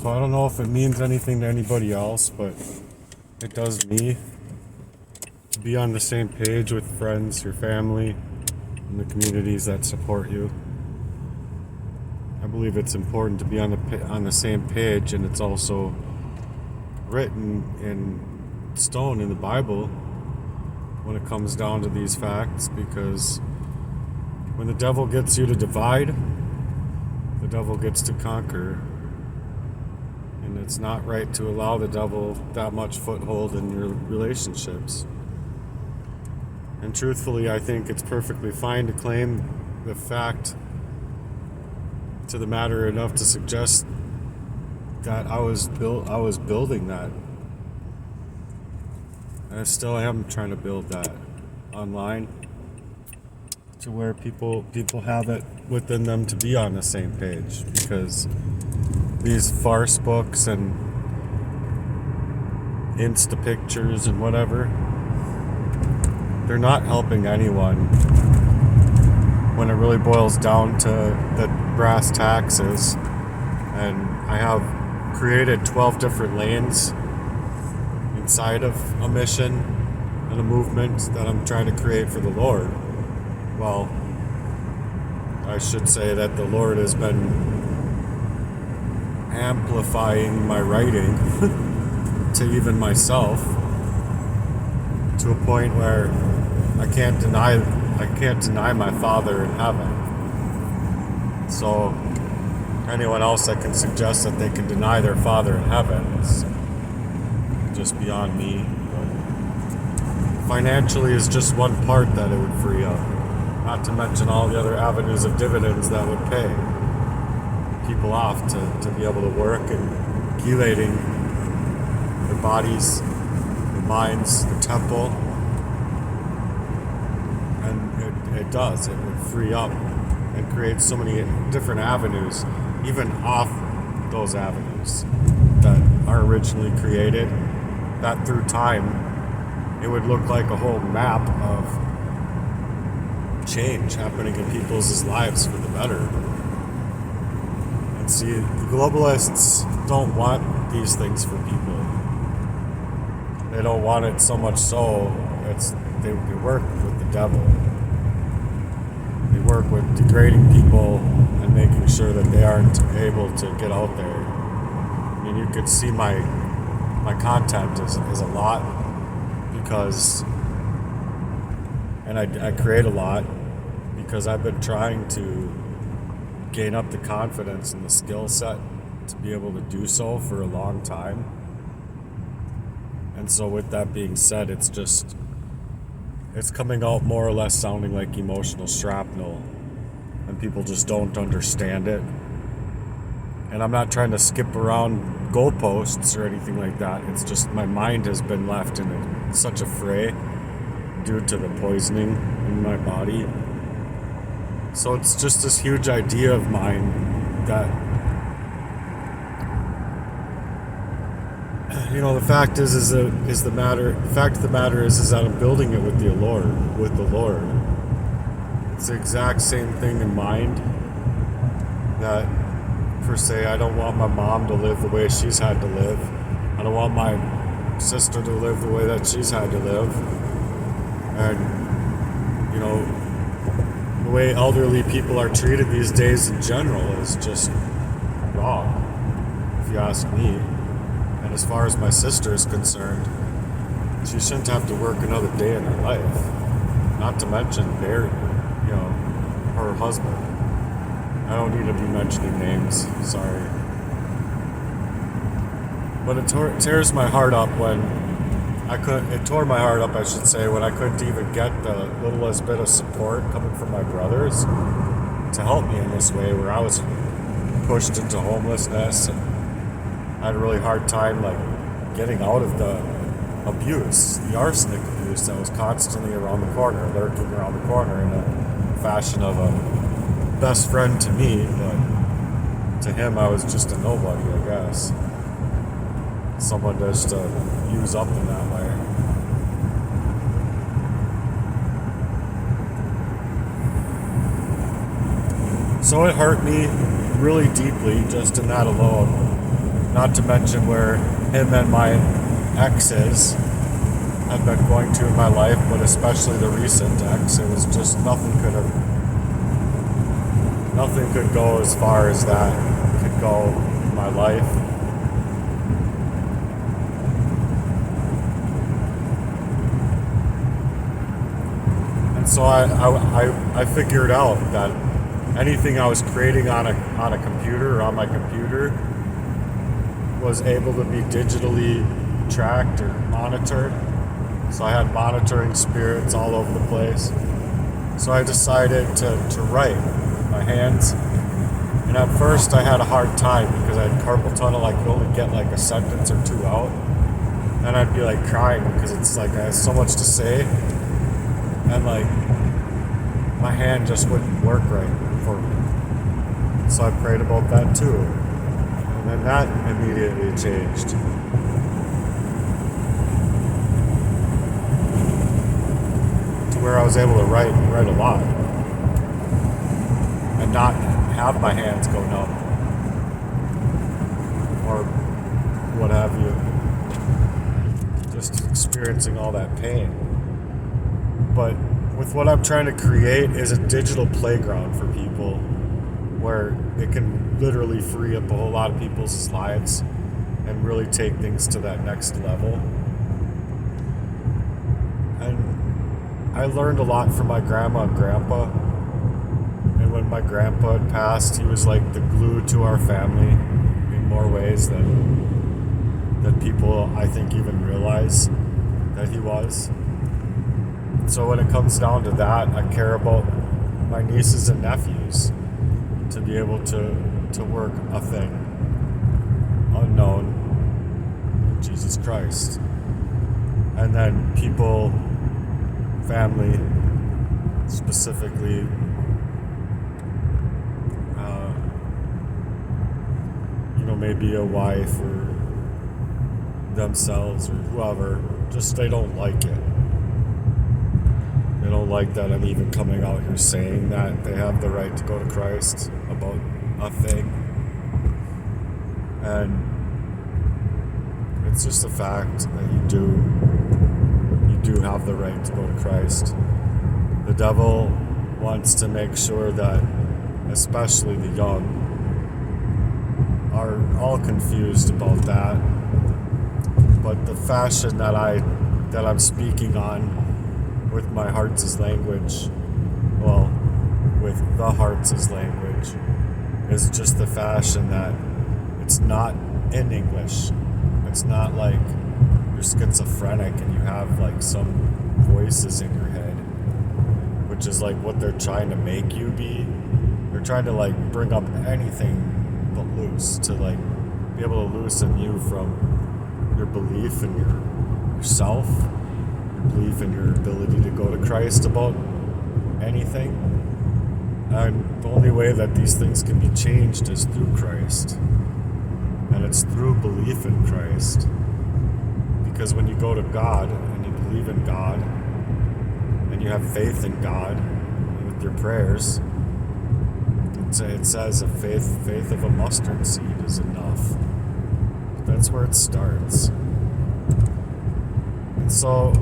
So I don't know if it means anything to anybody else, but it does me. To be on the same page with friends, your family, and the communities that support you. I believe it's important to be on the same page, and it's also written in stone in the Bible when it comes down to these facts, because when the devil gets you to divide, the devil gets to conquer. And it's not right to allow the devil that much foothold in your relationships. And truthfully, I think it's perfectly fine to claim the fact to the matter enough to suggest that I was building that. And I still am trying to build that online to where people have it within them to be on the same page, because these farce books and Insta pictures and whatever, they're not helping anyone when it really boils down to the brass taxes. And I have created 12 different lanes inside of a mission and a movement that I'm trying to create for the Lord. Well, I should say that the Lord has been amplifying my writing to even myself, to a point where I can't deny my Father in heaven. So anyone else that can suggest that they can deny their Father in heaven is just beyond me. But financially is just one part that it would free up, not to mention all the other avenues of dividends that would pay people off to be able to work and chelating their bodies, their minds, the temple. And it does. It would free up and create so many different avenues, even off those avenues that are originally created, that through time it would look like a whole map of change happening in people's lives for the better. And see, the globalists don't want these things for people. They don't want it so much so they work with the devil. They work with degrading people and making sure that they aren't able to get out there. I mean, you could see my content is a lot, because, and I create a lot because I've been trying to gain up the confidence and the skill set to be able to do so for a long time. And so with that being said, it's coming out more or less sounding like emotional shrapnel, and people just don't understand it. And I'm not trying to skip around goalposts or anything like that. It's just my mind has been left in such a fray due to the poisoning in my body. So it's just this huge idea of mine that, you know, the fact the fact of the matter is that I'm building it with the Lord. It's the exact same thing in mind. That, per se, I don't want my mom to live the way she's had to live. I don't want my sister to live the way that she's had to live. And, you know, the way elderly people are treated these days in general is just wrong, if you ask me. And as far as my sister is concerned, she shouldn't have to work another day in her life. Not to mention her husband. I don't need to be mentioning names, sorry. But it tears my heart up it tore my heart up, I should say, when I couldn't even get the littlest bit of support coming from my brothers to help me in this way, where I was pushed into homelessness and I had a really hard time getting out of the abuse, the arsenic abuse that was constantly around the corner, lurking around the corner in a fashion of a best friend to me, but to him I was just a nobody, I guess. Someone just to use up in that way. So it hurt me really deeply just in that alone. Not to mention where him and my exes have been going to in my life, but especially the recent ex. It was just nothing could go as far as that could go in my life. And so I figured out that anything I was creating on a computer or on my computer was able to be digitally tracked or monitored. So I had monitoring spirits all over the place. So I decided to write with my hands. And at first I had a hard time because I had carpal tunnel. I could only get like a sentence or two out. And I'd be like crying because it's like I have so much to say. And like my hand just wouldn't work right for me. So I prayed about that too. And then that immediately changed. Where I was able to write a lot and not have my hands go numb or what have you, just experiencing all that pain. But with what I'm trying to create is a digital playground for people where it can literally free up a whole lot of people's lives and really take things to that next level. And I learned a lot from my grandma and grandpa. And when my grandpa had passed, he was like the glue to our family in more ways than people, I think, even realize that he was. So when it comes down to that, I care about my nieces and nephews to be able to work a thing unknown, Jesus Christ. And then people, family, specifically, maybe a wife or themselves or whoever, just they don't like it. They don't like that I'm even coming out here saying that they have the right to go to Christ about a thing. And it's just a fact that you do have the right to go to Christ. The devil wants to make sure that especially the young are all confused about that. But the fashion that I'm speaking on with my heart's language, well, with the heart's language, is just the fashion that it's not in English. It's not like you're schizophrenic and you have like some voices in your head, which is like what they're trying to make you be. They're trying to like bring up anything but loose, to like be able to loosen you from your belief in yourself, your belief in your ability to go to Christ about anything. And the only way that these things can be changed is through Christ. And it's through belief in Christ. Because when you go to God and you believe in God and you have faith in God with your prayers, it says a faith of a mustard seed is enough. That's where it starts. And so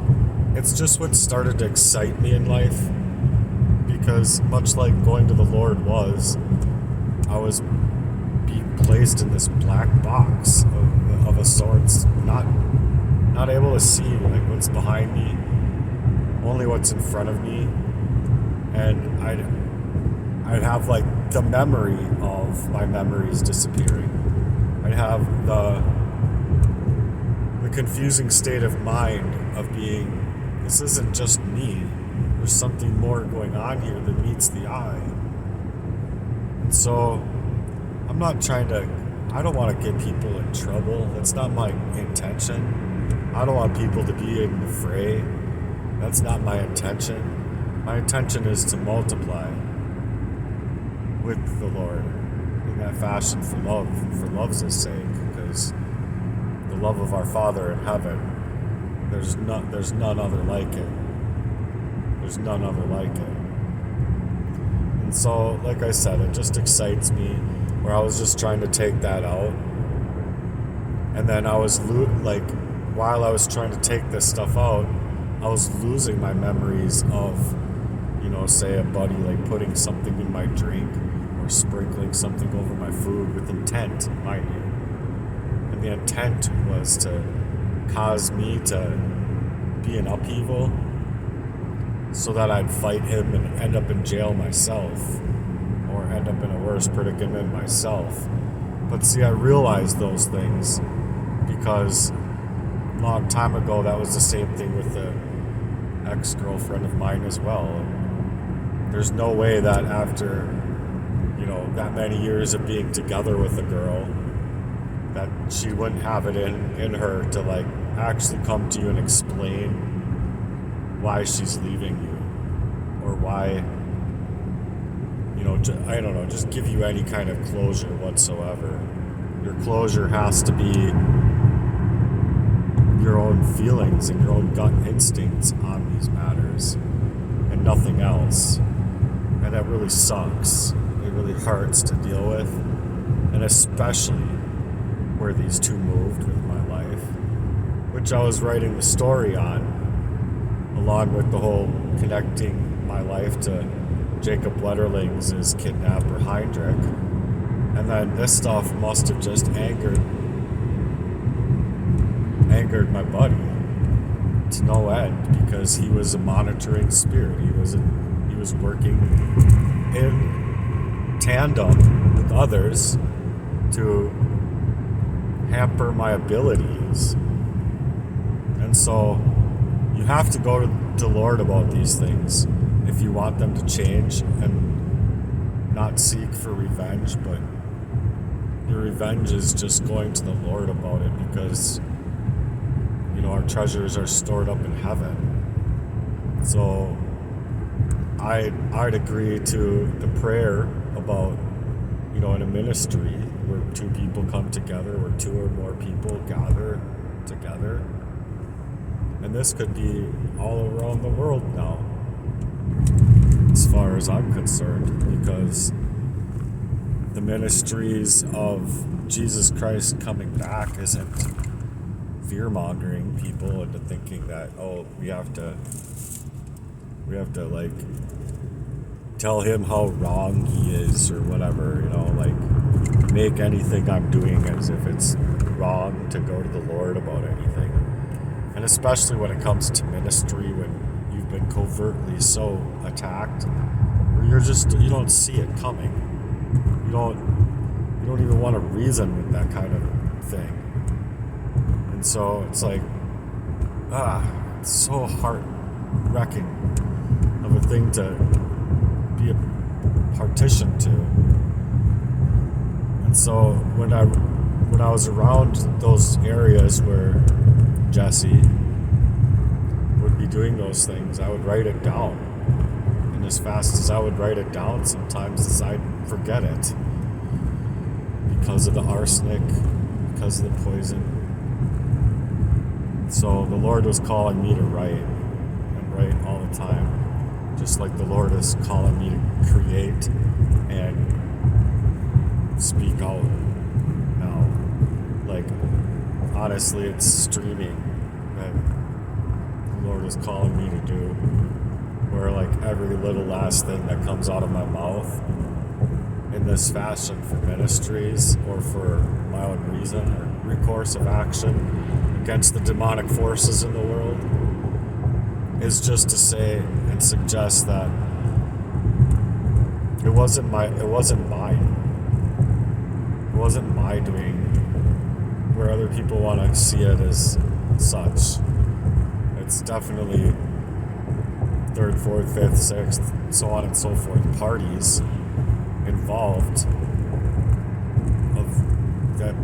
it's just what started to excite me in life, because much like going to the Lord was, I was being placed in this black box of a sorts, not able to see like what's behind me, only what's in front of me. And I'd have like the memory of my memories disappearing. I'd have the confusing state of mind of being, this isn't just me. There's something more going on here than meets the eye. And so I don't want to get people in trouble. That's not my intention. I don't want people to be in the fray. That's not my intention. My intention is to multiply with the Lord in that fashion for love's sake, because the love of our Father in heaven, there's none other like it. There's none other like it. And so, like I said, it just excites me, where I was just trying to take that out And then I was while I was trying to take this stuff out, I was losing my memories of, say a buddy like putting something in my drink or sprinkling something over my food with intent, mind you. And the intent was to cause me to be in upheaval so that I'd fight him and end up in jail myself or end up in a worse predicament myself. But see, I realized those things because a long time ago that was the same thing with the ex-girlfriend of mine as well. And there's no way that after, that many years of being together with a girl, that she wouldn't have it in her to like actually come to you and explain why she's leaving you or why, I don't know, just give you any kind of closure whatsoever. Your closure has to be your own feelings and your own gut instincts on these matters and nothing else. And that really sucks. It really hurts to deal with. And especially where these two moved with my life, which I was writing the story on, along with the whole connecting my life to Jacob Letterling's kidnapper Heinrich. And then this stuff must have just angered my buddy to no end, because he was a monitoring spirit. He was working in tandem with others to hamper my abilities. And so you have to go to the Lord about these things if you want them to change, and not seek for revenge, but your revenge is just going to the Lord about it, because our treasures are stored up in heaven. So I'd agree to the prayer about, in a ministry where two people come together, where two or more people gather together. And this could be all around the world now, as far as I'm concerned, because the ministries of Jesus Christ coming back isn't fear-mongering people into thinking that, we have to like tell him how wrong he is or whatever, like make anything I'm doing as if it's wrong to go to the Lord about anything. And especially when it comes to ministry, when you've been covertly so attacked, where you don't see it coming. You don't even want to reason with that kind of thing. And so it's like, it's so heart-wrecking of a thing to be a partition to. And so when I was around those areas where Jesse would be doing those things, I would write it down. And as fast as I would write it down, sometimes I'd forget it because of the arsenic, because of the poison. So the Lord was calling me to write, and write all the time, just like the Lord is calling me to create and speak out now. Like, honestly, it's streaming that the Lord is calling me to do, where like every little last thing that comes out of my mouth in this fashion for ministries or for my own reason or recourse of action against the demonic forces in the world is just to say and suggest that it wasn't my doing, where other people want to see it as such. It's definitely third, fourth, fifth, sixth, so on and so forth parties involved of that,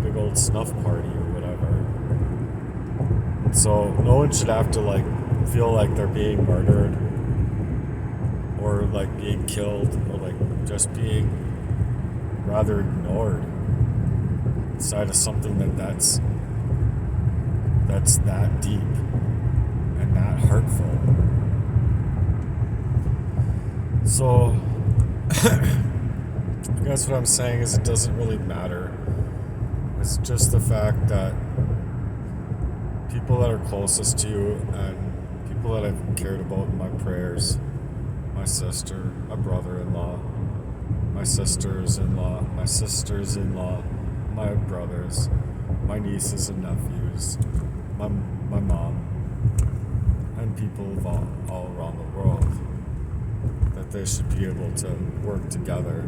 big old snuff party or whatever. And so no one should have to like feel like they're being murdered or like being killed or like just being rather ignored inside of something that's that deep and that hurtful. So I guess what I'm saying is it doesn't really matter It's just the fact that people that are closest to you and people that I've cared about in my prayers, my sister, my brother-in-law, my sisters-in-law, my brothers, my nieces and nephews, my mom, and people of all around the world, that they should be able to work together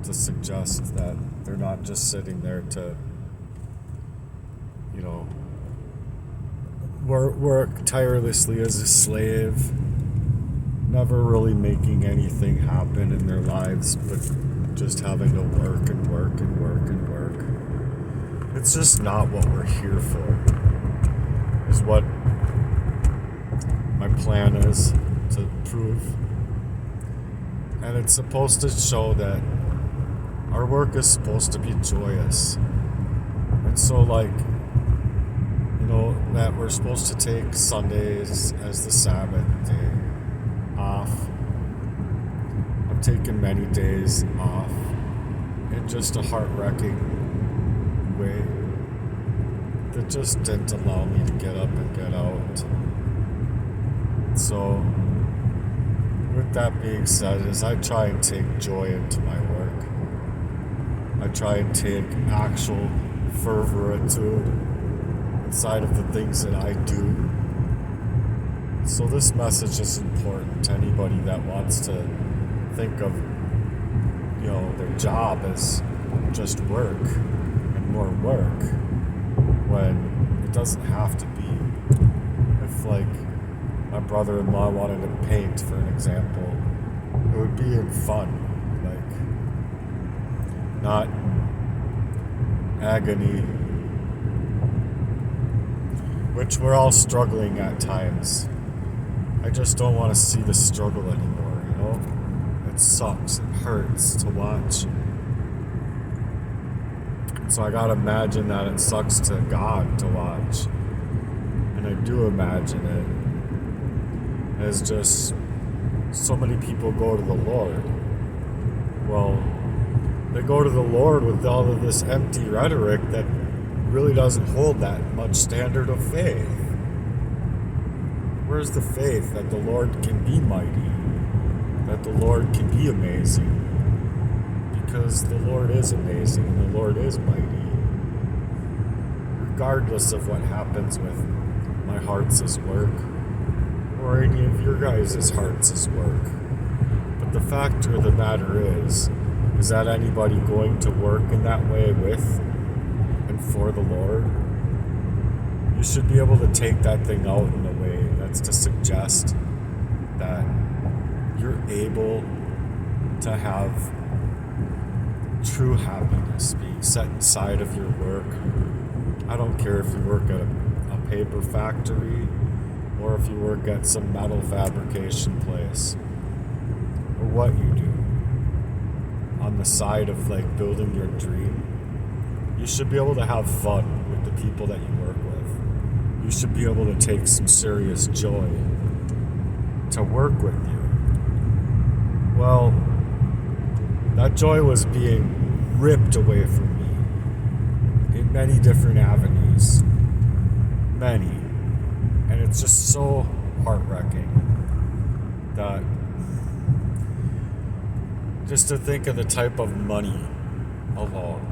to suggest that they're not just sitting there to, work tirelessly as a slave, never really making anything happen in their lives, but just having to work and work and work and work. It's just not what we're here for, is what my plan is to prove. And it's supposed to show that our work is supposed to be joyous. And so, that we're supposed to take Sundays as the Sabbath day off. I've taken many days off in just a heart-wrecking way that just didn't allow me to get up and get out. So, with that being said, as I try and take joy into my work, I try and take actual fervoritude inside of the things that I do. So this message is important to anybody that wants to think of, their job as just work and more work, when it doesn't have to be. If, my brother-in-law wanted to paint, for an example, it would be in fun, not agony, which we're all struggling at times. I just don't want to see the struggle anymore, It sucks, it hurts to watch. So I gotta imagine that it sucks to God to watch. And I do imagine it as just so many people go to the Lord. Well, they go to the Lord with all of this empty rhetoric that really doesn't hold that much standard of faith. Where's the faith that the Lord can be mighty, that the Lord can be amazing? Because the Lord is amazing and the Lord is mighty. Regardless of what happens with my heart's work, or any of your guys' heart's work. But the fact of the matter is that anybody going to work in that way with and for the Lord, you should be able to take that thing out in a way that's to suggest that you're able to have true happiness being set inside of your work. I don't care if you work at a paper factory or if you work at some metal fabrication place, or what you do on the side of building your dream. You should be able to have fun with the people that you work with. You should be able to take some serious joy to work with you. Well, that joy was being ripped away from me in many different avenues. Many. And it's just so heart-wrecking that just to think of the type of money alone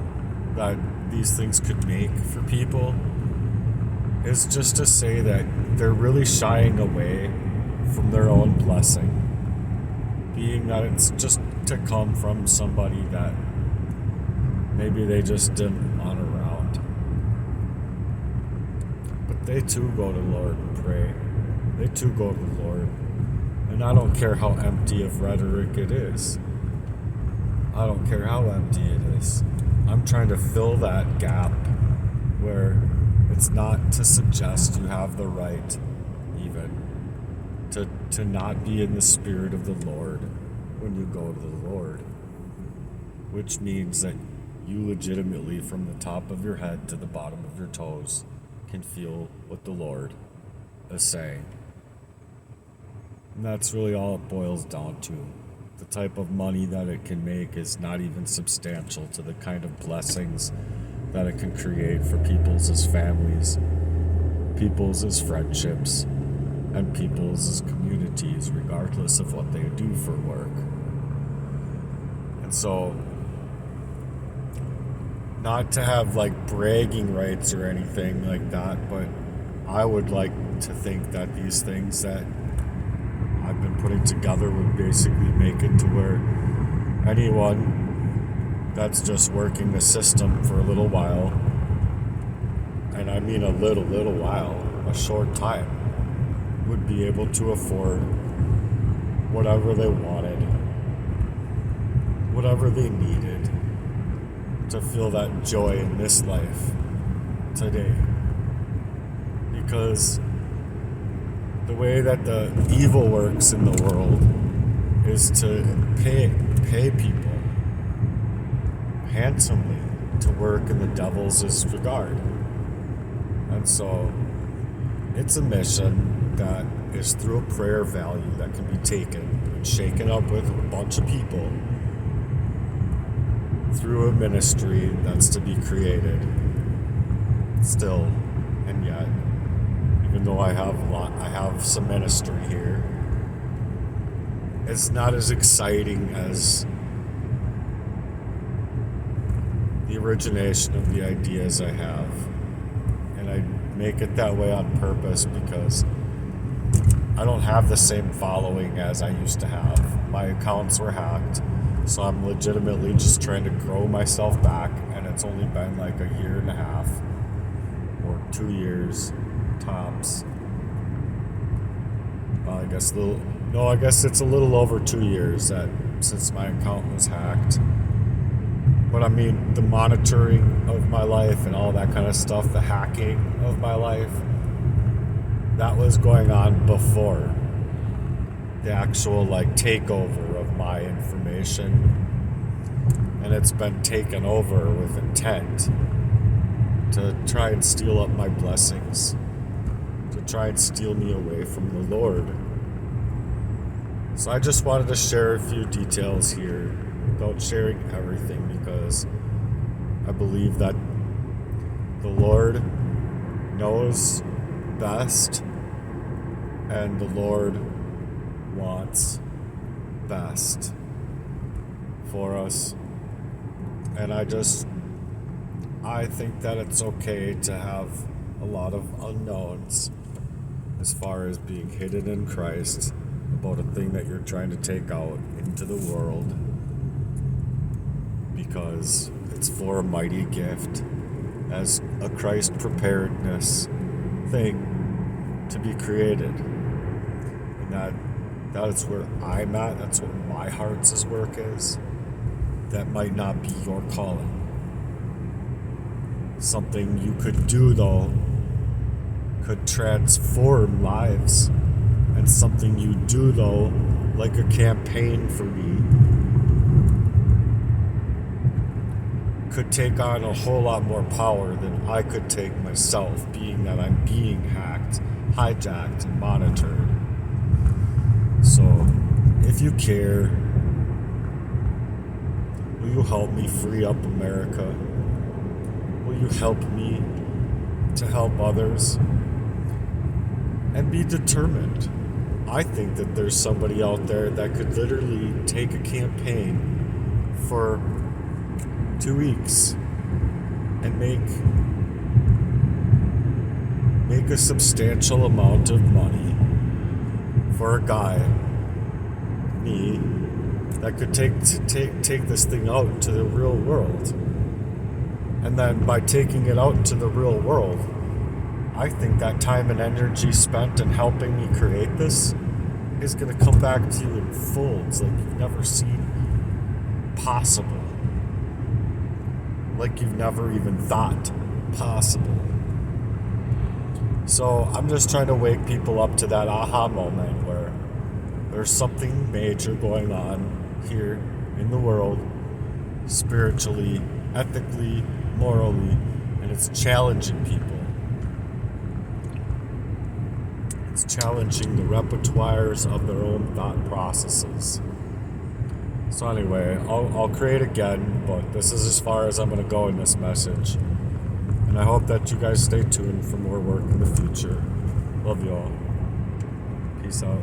that these things could make for people is just to say that they're really shying away from their own blessing, being that it's just to come from somebody that maybe they just didn't want around. But they too go to the Lord and pray. They too go to the Lord. And I don't care how empty of rhetoric it is. I don't care how empty it is. I'm trying to fill that gap where it's not to suggest you have the right even to not be in the spirit of the Lord when you go to the Lord, which means that you legitimately, from the top of your head to the bottom of your toes, can feel what the Lord is saying. And that's really all it boils down to. The type of money that it can make is not even substantial to the kind of blessings that it can create for people's as families, people's as friendships, and people's as communities, regardless of what they do for work. And so, not to have like bragging rights or anything like that, but I would like to think that these things that I've been putting together would basically make it to where anyone that's just working the system for a little while, and I mean a little while, a short time, would be able to afford whatever they wanted, whatever they needed to feel that joy in this life today. Because the way that the evil works in the world is to pay people handsomely to work in the devil's regard. And so it's a mission that is through a prayer value that can be taken and shaken up with a bunch of people through a ministry that's to be created still. And yet, even though I have some ministry here, it's not as exciting as the origination of the ideas I have. And I make it that way on purpose because I don't have the same following as I used to have. My accounts were hacked, so I'm legitimately just trying to grow myself back, and it's only been like a year and a half or 2 years tops. Well, I guess it's a little over 2 years since my account was hacked. But I mean, the monitoring of my life and all that kind of stuff, the hacking of my life, that was going on before the actual like takeover of my information. And it's been taken over with intent to try and steal up my blessings, to try and steal me away from the Lord. So I just wanted to share a few details here without sharing everything, because I believe that the Lord knows best and the Lord wants best for us. And I think that it's okay to have a lot of unknowns as far as being hidden in Christ about a thing that you're trying to take out into the world, because it's for a mighty gift as a Christ preparedness thing to be created. And that is where I'm at. That's what my heart's work is. That might not be your calling. Something you could do, though, could transform lives. And something you do, though, like a campaign for me, could take on a whole lot more power than I could take myself, being that I'm being hacked, hijacked, and monitored. So, if you care, will you help me free up America? Will you help me to help others? And be determined. I think that there's somebody out there that could literally take a campaign for 2 weeks and make a substantial amount of money for a guy, me, that could take this thing out into the real world. And then by taking it out into the real world, I think that time and energy spent in helping me create this is going to come back to you in folds like you've never seen possible. Like you've never even thought possible. So I'm just trying to wake people up to that aha moment where there's something major going on here in the world, spiritually, ethically, morally, and it's challenging people. It's challenging the repertoires of their own thought processes. So anyway, I'll create again, but this is as far as I'm going to go in this message. I hope that you guys stay tuned for more work in the future. Love y'all. Peace out.